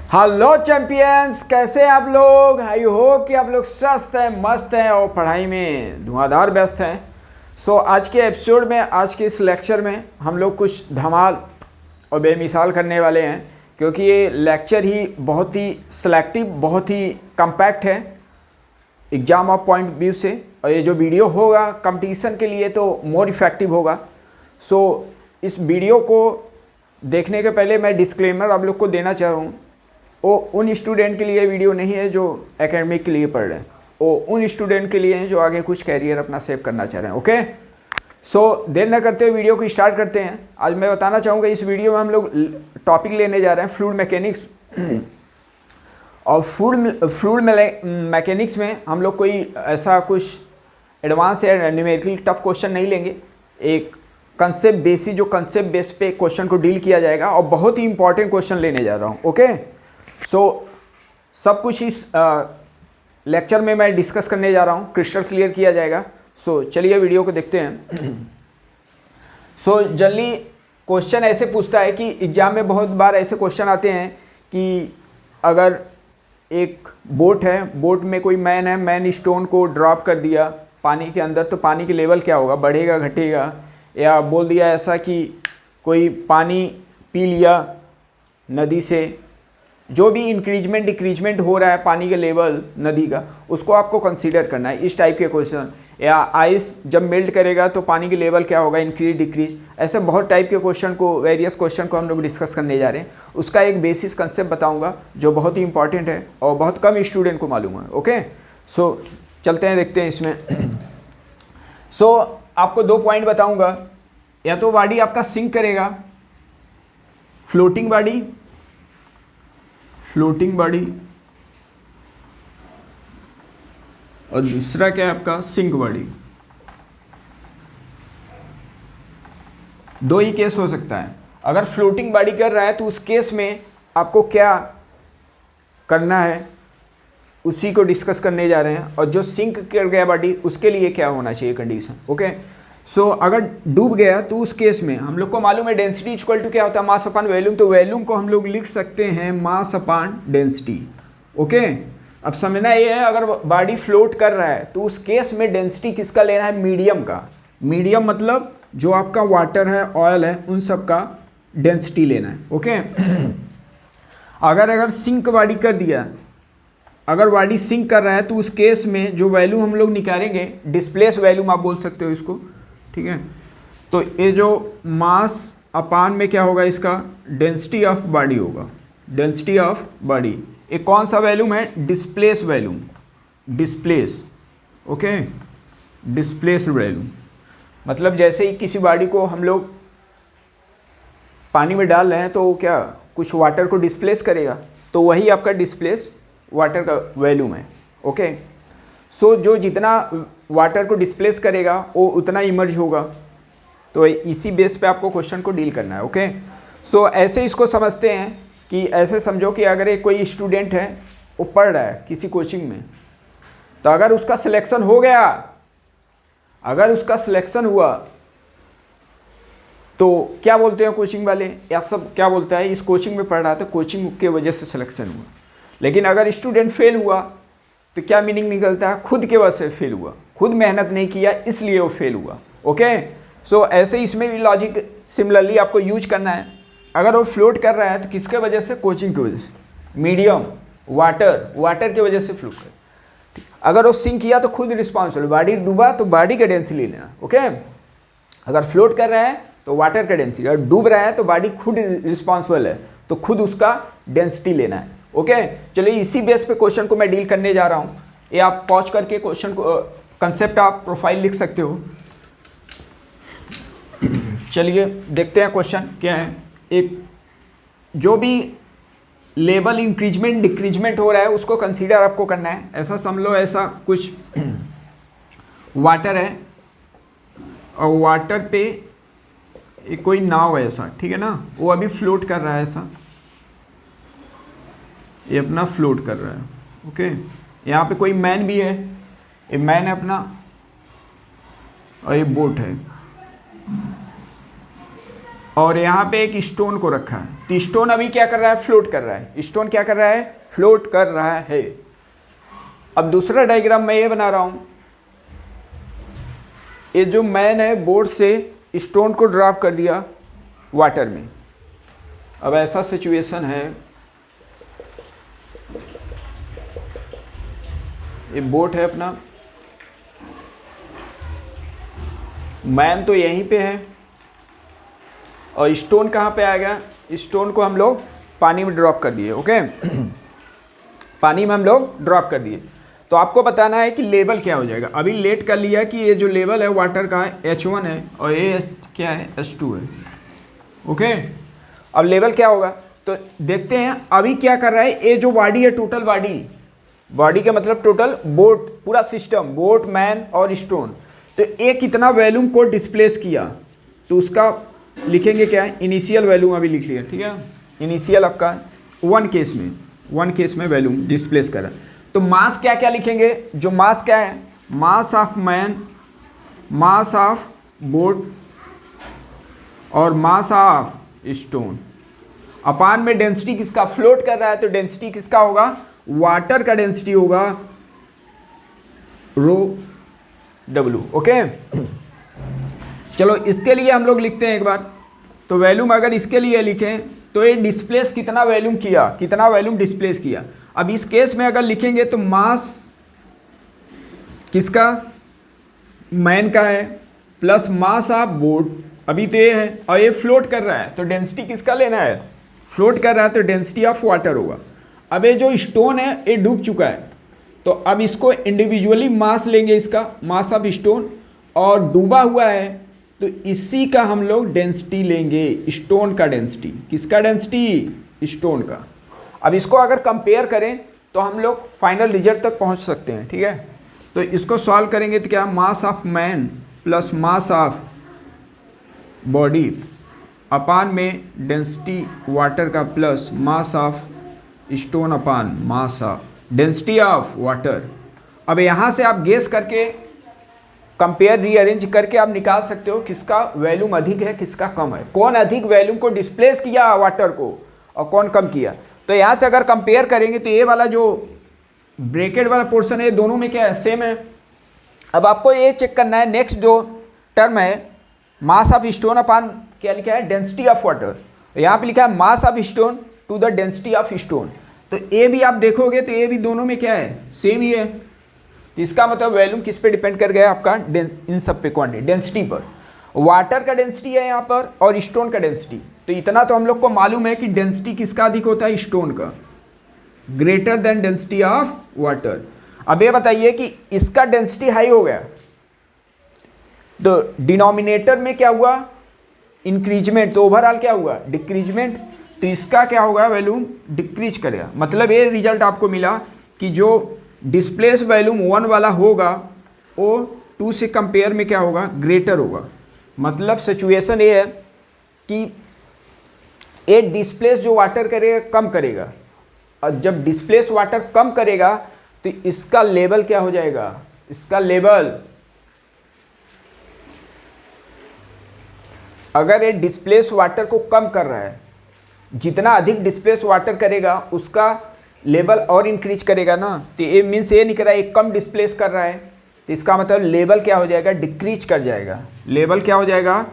Hello champions, कैसे हैं आप लोग। आई होप कि आप लोग स्वस्थ हैं, मस्त हैं और पढ़ाई में धुआंधार व्यस्त हैं। आज के एपिसोड में, आज के इस लेक्चर में हम लोग कुछ धमाल और बेमिसाल करने वाले हैं, क्योंकि ये लेक्चर ही बहुत ही सिलेक्टिव, बहुत ही कम्पैक्ट है एग्जाम ऑफ पॉइंट व्यू से। और ये जो वीडियो होगा कंपटीशन के लिए तो मोर इफ़ेक्टिव होगा। इस वीडियो को देखने के पहले मैं डिस्क्लेमर आप लोग को देना चाह रहा हूँ। वो उन स्टूडेंट के लिए वीडियो नहीं है जो एकेडमिक के लिए पढ़ रहे हैं, वो उन स्टूडेंट के लिए हैं जो आगे कुछ कैरियर अपना सेव करना चाह रहे हैं। ओके, देर न करते हुए वीडियो को स्टार्ट करते हैं। आज मैं बताना चाहूँगा, इस वीडियो में हम लोग टॉपिक लेने जा रहे हैं फ्लूइड मैकेनिक्स। और फ्लूइड मैकेनिक्स में हम लोग कोई ऐसा कुछ एडवांस या न्यूमेरिकल टफ क्वेश्चन नहीं लेंगे। एक कंसेप्ट बेसिस, जो कंसेप्ट बेस पे क्वेश्चन को डील किया जाएगा, और बहुत ही इंपॉर्टेंट क्वेश्चन लेने जा रहा हूँ। ओके, सब कुछ इस लेक्चर में मैं डिस्कस करने जा रहा हूँ, क्रिस्टल क्लियर किया जाएगा। चलिए वीडियो को देखते हैं। जनरली क्वेश्चन ऐसे पूछता है कि एग्जाम में बहुत बार ऐसे क्वेश्चन आते हैं कि अगर एक बोट है, बोट में कोई मैन है, मैन स्टोन को ड्रॉप कर दिया पानी के अंदर, तो पानी की लेवल क्या होगा, बढ़ेगा घटेगा। या बोल दिया ऐसा कि कोई पानी पी लिया नदी से, जो भी इंक्रीजमेंट डिक्रीजमेंट हो रहा है पानी के लेवल नदी का, उसको आपको कंसीडर करना है। इस टाइप के क्वेश्चन, या आइस जब मेल्ट करेगा तो पानी की लेवल क्या होगा, इंक्रीज डिक्रीज, ऐसे बहुत टाइप के क्वेश्चन को, वेरियस क्वेश्चन को हम लोग डिस्कस करने जा रहे हैं। उसका एक बेसिस कंसेप्ट बताऊंगा जो बहुत ही इंपॉर्टेंट है और बहुत कम स्टूडेंट को मालूम है। ओके, चलते हैं, देखते हैं इसमें। आपको 2 पॉइंट बताऊंगा। या तो बॉडी आपका सिंक करेगा, फ्लोटिंग बॉडी, और दूसरा क्या है आपका, सिंक बॉडी। 2 ही केस हो सकता है। अगर फ्लोटिंग बॉडी कर रहा है तो उस केस में आपको क्या करना है, उसी को डिस्कस करने जा रहे हैं। और जो सिंक कर गया बॉडी, उसके लिए क्या होना चाहिए कंडीशन। ओके, अगर डूब गया तो उस केस में हम लोग को मालूम है डेंसिटी इक्वल टू क्या होता है, मास अपॉन वॉल्यूम। तो वॉल्यूम को हम लोग लिख सकते हैं मास अपॉन डेंसिटी। ओके, अब समझना ये है, अगर बॉडी फ्लोट कर रहा है तो उस केस में डेंसिटी किसका लेना है, मीडियम का। मीडियम मतलब जो आपका वाटर है, ऑयल है, उन सब का डेंसिटी लेना है। ओके, अगर सिंक बॉडी कर दिया, अगर बॉडी सिंक कर रहा है तो उस केस में जो वैल्यू हम लोग निकालेंगे, डिस्प्लेस वैल्यूम आप बोल सकते हो इसको, ठीक है। तो ये जो मास अपान में क्या होगा, इसका डेंसिटी ऑफ बॉडी होगा, डेंसिटी ऑफ बॉडी। एक कौन सा वैल्यूम है, displace volume, displace. Okay, displace volume मतलब जैसे ही किसी बॉडी को हम लोग पानी में डाल रहे हैं तो क्या कुछ वाटर को डिस्प्लेस करेगा, तो वही आपका डिस्प्लेस वाटर का वैल्यूम है। ओके, जो जितना वाटर को डिस्प्लेस करेगा वो उतना इमर्ज होगा। तो इसी बेस पे आपको क्वेश्चन को डील करना है। ओके, ऐसे इसको समझते हैं कि ऐसे समझो कि अगर एक कोई स्टूडेंट है, वो पढ़ रहा है किसी कोचिंग में, तो अगर उसका सिलेक्शन हो गया, अगर उसका सिलेक्शन हुआ तो क्या बोलते हैं कोचिंग वाले, या सब क्या बोलता है, इस कोचिंग में पढ़ रहा था, कोचिंग की वजह से सिलेक्शन हुआ। लेकिन अगर स्टूडेंट फेल हुआ तो क्या मीनिंग निकलता है, खुद के वजह से फेल हुआ, खुद मेहनत नहीं किया इसलिए वो फेल हुआ। ओके, ऐसे इसमें भी लॉजिक सिमिलरली आपको यूज करना है। अगर वो फ्लोट कर रहा है तो किसके वजह से, कोचिंग की वजह से, मीडियम, वाटर की वजह से फ्लोट कर। अगर वो सिंक किया तो खुद रिस्पॉन्सिबल, बॉडी डूबा तो बॉडी का डेंसिटी लेना। ओके, अगर फ्लोट कर रहा है तो वाटर का डेंसिटी, अगर डूब रहा है तो बॉडी खुद रिस्पॉन्सिबल है, तो खुद उसका डेंसिटी लेना है। ओके, चलिए इसी बेस पे क्वेश्चन को मैं डील करने जा रहा हूँ। ये आप पॉज करके क्वेश्चन को, कंसेप्ट आप प्रोफाइल लिख सकते हो। चलिए देखते हैं क्वेश्चन क्या है। एक जो भी लेवल इंक्रीजमेंट डिक्रीजमेंट हो रहा है उसको कंसीडर आपको करना है। ऐसा समझ लो, ऐसा कुछ वाटर है और वाटर पे एक कोई नाव है ऐसा, ठीक है ना, वो अभी फ्लोट कर रहा है ऐसा, ये अपना फ्लोट कर रहा है। ओके, यहाँ पे कोई मैन भी है, ये मैन है अपना, और ये बोट है। और यहाँ पे एक स्टोन को रखा है, तो स्टोन अभी क्या कर रहा है, फ्लोट कर रहा है। स्टोन क्या कर रहा है, फ्लोट कर रहा है। अब दूसरा डायग्राम मैं ये बना रहा हूँ, ये जो मैन है बोर्ड से स्टोन को ड्रॉप कर दिया वाटर में। अब ऐसा सिचुएशन है, ये बोट है अपना, मैन तो यहीं पे है और स्टोन कहाँ पे आएगा, स्टोन को हम लोग पानी में ड्रॉप कर दिए। ओके पानी में हम लोग ड्रॉप कर दिए। तो आपको बताना है कि लेवल क्या हो जाएगा। अभी लेट कर लिया कि ये जो लेवल है वाटर का H1 है और ये क्या है, H2 है। ओके अब लेवल क्या होगा तो देखते हैं। अभी क्या कर रहा है, ये जो बॉडी है, टोटल बॉडी का मतलब टोटल बोट, पूरा सिस्टम, बोट, मैन और स्टोन, तो ये कितना वॉल्यूम को डिस्प्लेस किया, तो उसका लिखेंगे क्या है, इनिशियल वॉल्यूम अभी लिख लिया। ठीक है, इनिशियल आपका वन केस में वॉल्यूम डिस्प्लेस करा। तो मास क्या क्या लिखेंगे, जो मास क्या है, mass of man, mass of boat और मास ऑफ स्टोन। अपान में डेंसिटी किसका, फ्लोट कर रहा है तो डेंसिटी किसका होगा, वाटर का डेंसिटी होगा रो W। ओके चलो इसके लिए हम लोग लिखते हैं एक बार। तो वॉल्यूम अगर इसके लिए लिखें तो ये डिस्प्लेस कितना वॉल्यूम किया, कितना वॉल्यूम डिस्प्लेस किया। अब इस केस में अगर लिखेंगे तो मास किसका, मैन का है, प्लस मास ऑफ बोट, अभी तो ये है और ये फ्लोट कर रहा है तो डेंसिटी किसका लेना है, फ्लोट कर रहा है तो डेंसिटी ऑफ वाटर होगा। अब ये जो स्टोन है ये डूब चुका है, तो अब इसको इंडिविजुअली मास लेंगे, इसका मास ऑफ स्टोन, और डूबा हुआ है तो इसी का हम लोग डेंसिटी लेंगे, स्टोन का डेंसिटी। किसका डेंसिटी, स्टोन का। अब इसको अगर कंपेयर करें तो हम लोग फाइनल रिजल्ट तक पहुंच सकते हैं। ठीक है, तो इसको सॉल्व करेंगे तो क्या, mass of man plus mass of body upon में डेंसिटी वाटर का plus mass of stone upon mass of density of water. अब यहाँ से आप गेस करके कंपेयर रीअरेंज करके आप निकाल सकते हो किसका वॉल्यूम अधिक है, किसका कम है, कौन अधिक वॉल्यूम को डिस्प्लेस किया वाटर को और कौन कम किया। तो यहाँ से अगर कंपेयर करेंगे तो ये वाला जो ब्रैकेट वाला पोर्शन है दोनों में क्या है, सेम है। अब आपको ये चेक करना है, नेक्स्ट जो टर्म है मास ऑफ स्टोन अपान क्या लिखा है, डेंसिटी ऑफ वाटर। यहाँ पे लिखा है mass of stone to the density of stone. तो ये भी आप देखोगे तो ये भी दोनों में क्या है, सेम ही है। तो इसका मतलब वॉल्यूम किस पे डिपेंड कर गया आपका, इन सब पे, क्वांटिटी, डेंसिटी पर। वाटर का डेंसिटी है यहाँ पर और स्टोन का डेंसिटी। तो इतना तो हम लोग को मालूम है कि डेंसिटी किसका अधिक होता है, स्टोन का, greater than density of water. अब ये बताइए कि इसका डेंसिटी हाई हो गया तो डिनोमिनेटर में क्या हुआ, इंक्रीजमेंट, तो ओवरऑल क्या हुआ, डिक्रीजमेंट। तो इसका क्या होगा, वॉल्यूम डिक्रीज करेगा। मतलब ये रिजल्ट आपको मिला कि जो डिस्प्लेस वॉल्यूम 1 वाला होगा वो 2 से कंपेयर में क्या होगा, ग्रेटर होगा। मतलब सिचुएशन ये है कि ये डिस्प्लेस जो वाटर करेगा कम करेगा, और जब डिस्प्लेस वाटर कम करेगा तो इसका लेवल क्या हो जाएगा, इसका लेवल, अगर ये डिस्प्लेस वाटर को कम कर रहा है, जितना अधिक डिस्प्लेस वाटर करेगा उसका लेवल और इंक्रीज करेगा ना। तो ये मीन्स ये नहीं कर रहा है, कम डिस्प्लेस कर रहा है, तो इसका मतलब लेवल क्या हो जाएगा, डिक्रीज कर जाएगा। लेवल क्या हो जाएगा,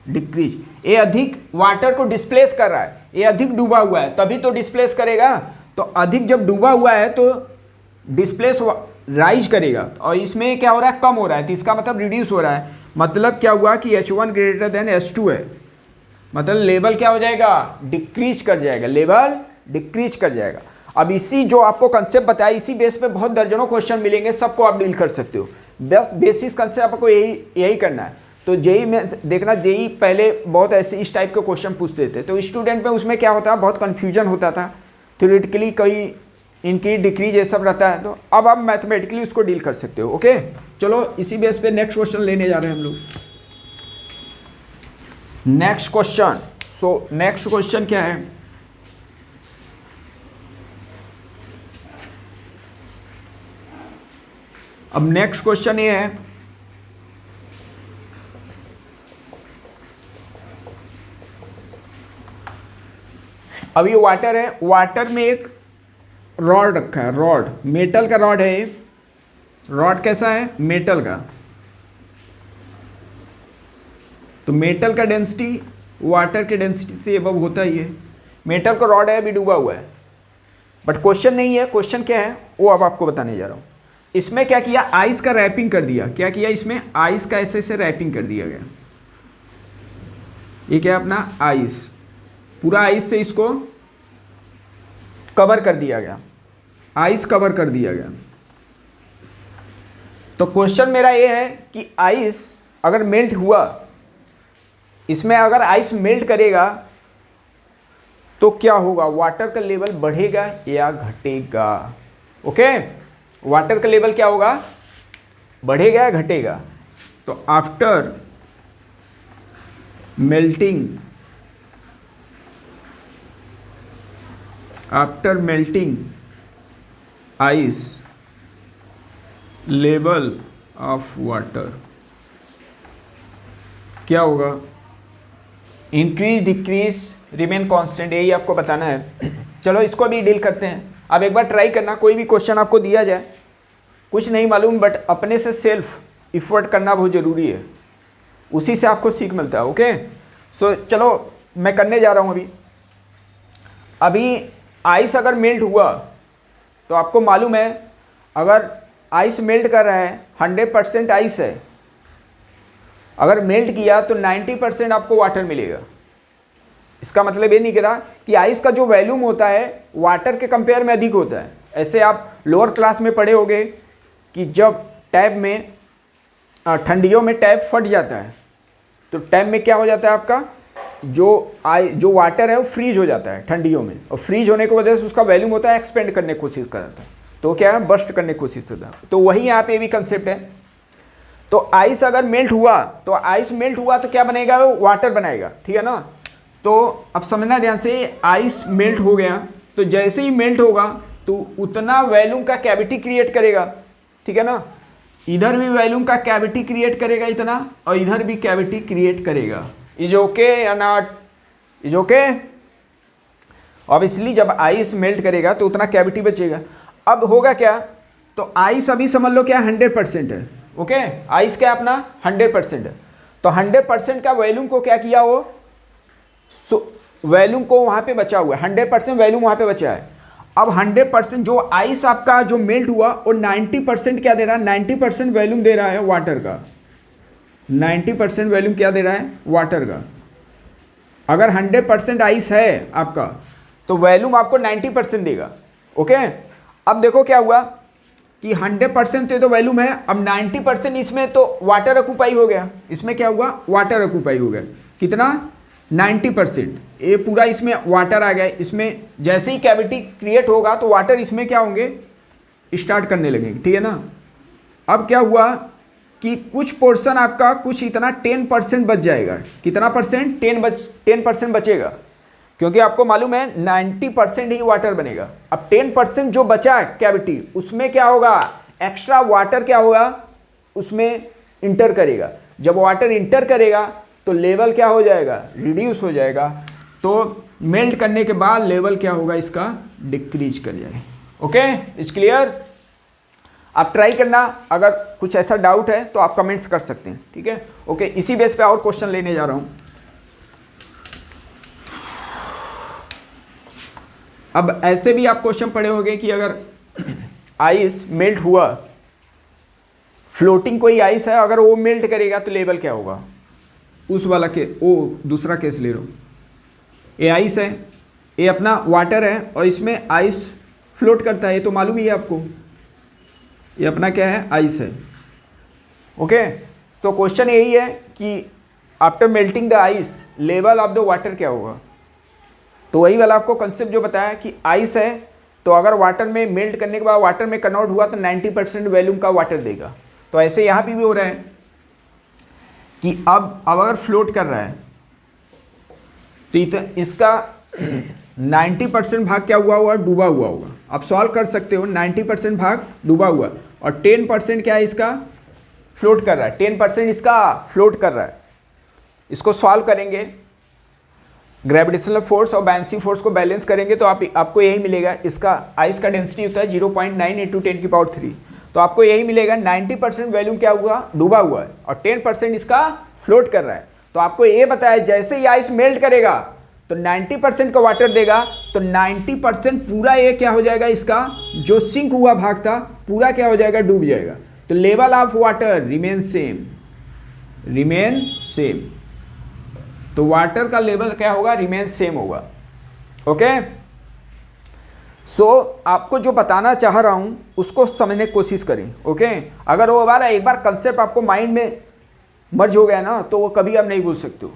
डिक्रीज। ये अधिक वाटर को डिस्प्लेस कर रहा है, ये अधिक डूबा हुआ है तभी तो डिस्प्लेस करेगा। तो अधिक जब डूबा हुआ है तो डिस्प्लेस राइज करेगा, और इसमें क्या हो रहा है, कम हो रहा है, तो इसका मतलब रिड्यूस हो रहा है। मतलब क्या हुआ कि H1 ग्रेटर देन H2 है, मतलब लेवल क्या हो जाएगा, डिक्रीज कर जाएगा, लेवल डिक्रीज कर जाएगा। अब इसी जो आपको कंसेप्ट बताया, इसी बेस पे बहुत दर्जनों क्वेश्चन मिलेंगे, सबको आप डील कर सकते हो। बस बेसिस कंसेप्ट आपको यही करना है। तो जेई में देखना, जेई पहले बहुत ऐसे इस टाइप के क्वेश्चन पूछते थे, तो स्टूडेंट में उसमें क्या होता है, बहुत कन्फ्यूजन होता था, थ्योरेटिकली कोई इंक्रीज डिक्रीज ये सब रहता है। तो अब आप मैथमेटिकली उसको डील कर सकते हो। ओके चलो इसी बेस पे नेक्स्ट क्वेश्चन लेने जा रहे हैं हम लोग। Next question, so next question क्या है, अब नेक्स्ट क्वेश्चन ये है, अब ये वाटर है, वाटर में एक रॉड रखा है, रॉड मेटल का रॉड है। ये रॉड कैसा है? मेटल का। तो मेटल का डेंसिटी वाटर के डेंसिटी से अबव होता ही है। मेटल का रॉड है, अभी डूबा हुआ है, बट क्वेश्चन नहीं है। क्वेश्चन क्या है वो अब आपको बताने जा रहा हूँ। इसमें क्या किया, आइस का रैपिंग कर दिया। क्या किया इसमें? आइस का ऐसे से रैपिंग कर दिया गया। ये क्या है अपना आइस, पूरा आइस से इसको कवर कर दिया गया, आइस कवर कर दिया गया। तो क्वेश्चन मेरा ये है कि आइस अगर मेल्ट हुआ, इसमें अगर आइस मेल्ट करेगा तो क्या होगा? वाटर का लेवल बढ़ेगा या घटेगा? ओके, वाटर का लेवल क्या होगा? बढ़ेगा या घटेगा? तो after melting ice level of water क्या होगा? इंक्रीज, डिक्रीज, रिमेन कांस्टेंट, यही आपको बताना है। चलो इसको भी डील करते हैं। अब एक बार ट्राई करना, कोई भी क्वेश्चन आपको दिया जाए, कुछ नहीं मालूम बट अपने से सेल्फ इफर्ट करना बहुत ज़रूरी है, उसी से आपको सीख मिलता है। ओके, सो चलो मैं करने जा रहा हूँ। अभी आइस अगर मेल्ट हुआ तो आपको मालूम है, अगर आइस मेल्ट कर रहा है, 100% आइस है, अगर मेल्ट किया तो 90% आपको वाटर मिलेगा। इसका मतलब ये नहीं कह रहा कि आइस का जो वॉल्यूम होता है वाटर के कंपेयर में अधिक होता है। ऐसे आप लोअर क्लास में पढ़े होंगे कि जब टैब में ठंडियों में टैब फट जाता है तो टैब में क्या हो जाता है, आपका जो वाटर है वो फ्रीज हो जाता है ठंडियों में, और फ्रीज होने की वजह से उसका वॉल्यूम होता है एक्सपेंड करने की कोशिश करता है, तो क्या है, बस्ट करने की कोशिश करता है। तो वही यहाँ पे भी कंसेप्ट है। तो आइस अगर मेल्ट हुआ तो आइस मेल्ट हुआ तो क्या बनेगा? वो वाटर बनाएगा, ठीक है ना। तो अब समझना ध्यान से, आइस मेल्ट हो गया तो जैसे ही मेल्ट होगा तो उतना वॉल्यूम का कैविटी क्रिएट करेगा, ठीक है ना। इधर भी वॉल्यूम का कैविटी क्रिएट करेगा इतना, और इधर भी कैविटी क्रिएट करेगा। इज ओके या नॉट? Is okay. ऑब्वियसली जब आइस मेल्ट करेगा तो उतना कैविटी बचेगा। अब होगा क्या, तो आइस अभी समझ लो क्या 100% है। ओके, आइस क्या अपना 100% है। तो 100% का वॉल्यूम को क्या किया, वो वॉल्यूम को वहां पे बचा हुआ है, 100% वॉल्यूम वहां पे बचा है। अब 100% जो आइस आपका जो मेल्ट हुआ और 90% क्या दे रहा है? 90% वॉल्यूम दे रहा है वाटर का। 90% वॉल्यूम क्या दे रहा है? वाटर का। अगर 100% आइस है आपका तो वॉल्यूम आपको 90% देगा। ओके, अब देखो क्या हुआ कि 100% तो वॉल्यूम है, अब 90% इसमें तो वाटर ऑक्यूपाई हो गया। इसमें क्या हुआ? वाटर ऑक्यूपाई हो गया। कितना? 90%। ये पूरा इसमें वाटर आ गया। इसमें जैसे ही कैविटी क्रिएट होगा तो वाटर इसमें क्या होंगे? स्टार्ट करने लगेंगे, ठीक है ना। अब क्या हुआ कि कुछ पोर्शन आपका कुछ इतना 10% बच जाएगा। कितना परसेंट? 10% बचेगा, क्योंकि आपको मालूम है 90% ही वाटर बनेगा। अब 10% जो बचा कैविटी, उसमें क्या होगा? एक्स्ट्रा वाटर क्या होगा? उसमें इंटर करेगा। जब वाटर इंटर करेगा तो लेवल क्या हो जाएगा? रिड्यूस हो जाएगा। तो मेल्ट करने के बाद लेवल क्या होगा? इसका डिक्रीज कर जाएगा। Okay, it's clear. आप ट्राई करना, अगर कुछ ऐसा डाउट है तो आप कमेंट्स कर सकते हैं, ठीक है। ओके, इसी बेस पे और क्वेश्चन लेने जा रहा हूं। अब ऐसे भी आप क्वेश्चन पढ़े होंगे कि अगर आइस मेल्ट हुआ, फ्लोटिंग कोई आइस है, अगर वो मेल्ट करेगा तो लेवल क्या होगा? उस वाला के वो दूसरा केस ले लो। ये आइस है, ये अपना वाटर है और इसमें आइस फ्लोट करता है, ये तो मालूम ही है आपको। ये अपना क्या है? आइस है। ओके, तो क्वेश्चन यही है कि after melting the ice level of the water क्या होगा। तो वही वाला आपको कंसेप्ट जो बताया कि आइस है तो अगर वाटर में मेल्ट करने के बाद वाटर में कन्वर्ट हुआ तो 90% वॉल्यूम का वाटर देगा। तो ऐसे यहाँ पे भी हो रहा है कि अब अगर फ्लोट कर रहा है तो इसका 90% भाग क्या हुआ हुआ? डूबा हुआ होगा। आप सॉल्व कर सकते हो, 90% भाग डूबा हुआ और 10% क्या है? इसका फ्लोट कर रहा है। 10% इसका फ्लोट कर रहा है। इसको सॉल्व करेंगे। ग्रेविटेशनल फोर्स और बाउंसिंग फोर्स को बैलेंस करेंगे तो आपको यही मिलेगा। इसका आइस का डेंसिटी होता है 0.9 × 10⁻³ तो आपको यही मिलेगा। 90% वॉल्यूम क्या हुआ, डूबा हुआ है और 10% इसका फ्लोट कर रहा है। तो आपको ये बताया जैसे ही आइस मेल्ट करेगा तो 90% का वाटर देगा, तो 90% पूरा ये क्या हो जाएगा, इसका जो सिंक हुआ भाग था पूरा क्या हो जाएगा, डूब जाएगा। तो level of water remain same, remain same. तो वाटर का लेवल क्या होगा, रिमेन सेम होगा। ओके, सो आपको जो बताना चाह रहा हूं उसको समझने की कोशिश करें। ओके, अगर वो वाला एक बार कंसेप्ट आपको माइंड में मर्ज हो गया ना तो वो कभी आप नहीं भूल सकते हो,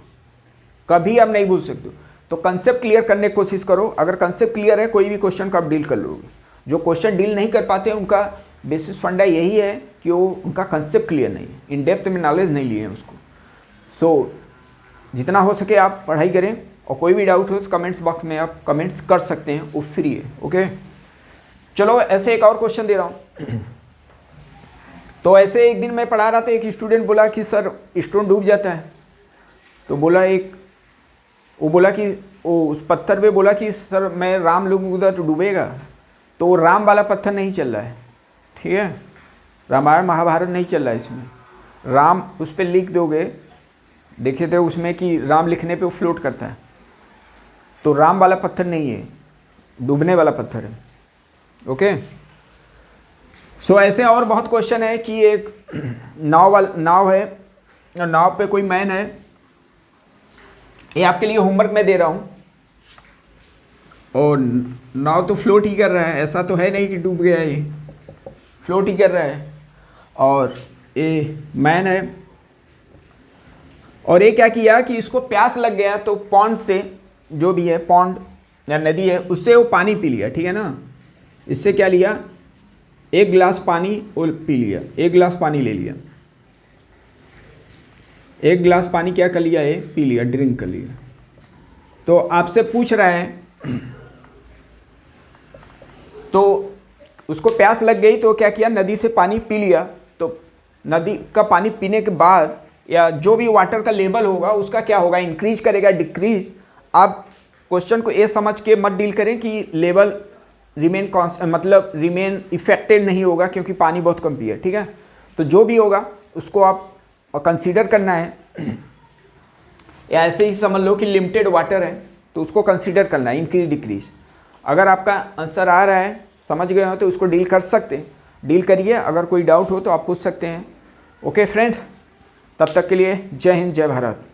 कभी आप नहीं भूल सकते हो। तो कंसेप्ट क्लियर करने की कोशिश करो। अगर कंसेप्ट क्लियर है कोई भी क्वेश्चन को आप डील कर लोगे। जो क्वेश्चन डील नहीं कर पाते उनका बेसिस फंडा यही है कि वो उनका कंसेप्ट क्लियर नहीं है, इन डेप्थ में नॉलेज नहीं लिए हैं उसको। सो जितना हो सके आप पढ़ाई करें और कोई भी डाउट हो तो कमेंट्स बॉक्स में आप कमेंट्स कर सकते हैं, वो फ्री है। ओके, चलो ऐसे एक और क्वेश्चन दे रहा हूँ। तो ऐसे एक दिन मैं पढ़ा रहा था, एक स्टूडेंट बोला कि सर स्टोन डूब जाता है। तो बोला वो बोला कि वो उस पत्थर पे बोला कि सर मैं राम लूँगा तो डूबेगा। तो वो राम वाला पत्थर नहीं चल रहा है, ठीक है, रामायण महाभारत नहीं चल रहा है इसमें। राम उस पर लिख दोगे, देखे थे उसमें कि राम लिखने पे वो फ्लोट करता है, तो राम वाला पत्थर नहीं है, डूबने वाला पत्थर है। ओके, सो ऐसे और बहुत क्वेश्चन है कि एक नाव है और नाव पे कोई मैन है। ये आपके लिए होमवर्क मैं दे रहा हूँ। और नाव तो फ्लोट ही कर रहा है, ऐसा तो है नहीं कि डूब गया, ये फ्लोट ही कर रहा है। और ये मैन है और ये क्या किया कि इसको प्यास लग गया तो पॉन्ड से, जो भी है पॉन्ड या नदी है, उससे वो पानी पी लिया, ठीक है ना। इससे क्या लिया, एक गिलास पानी वो पी लिया, एक गिलास पानी ले लिया, एक गिलास पानी क्या कर लिया, ये पी लिया, ड्रिंक कर लिया। तो आपसे पूछ रहा है, तो उसको प्यास लग गई तो क्या किया, नदी से पानी पी लिया। तो नदी का पानी पीने के बाद या जो भी वाटर का लेवल होगा उसका क्या होगा, इंक्रीज करेगा, डिक्रीज। आप क्वेश्चन को ये समझ के मत डील करें कि लेवल रिमेन मतलब रिमेन इफेक्टेड नहीं होगा क्योंकि पानी बहुत कम पिया, ठीक है। तो जो भी होगा उसको आप कंसीडर करना है, या ऐसे ही समझ लो कि लिमिटेड वाटर है तो उसको कंसीडर करना है, इंक्रीज डिक्रीज। अगर आपका आंसर आ रहा है, समझ गए हो तो उसको डील कर सकते हैं, डील करिए। अगर कोई डाउट हो तो आप पूछ सकते हैं। ओके फ्रेंड्स, तब तक के लिए जय हिंद, जय भारत।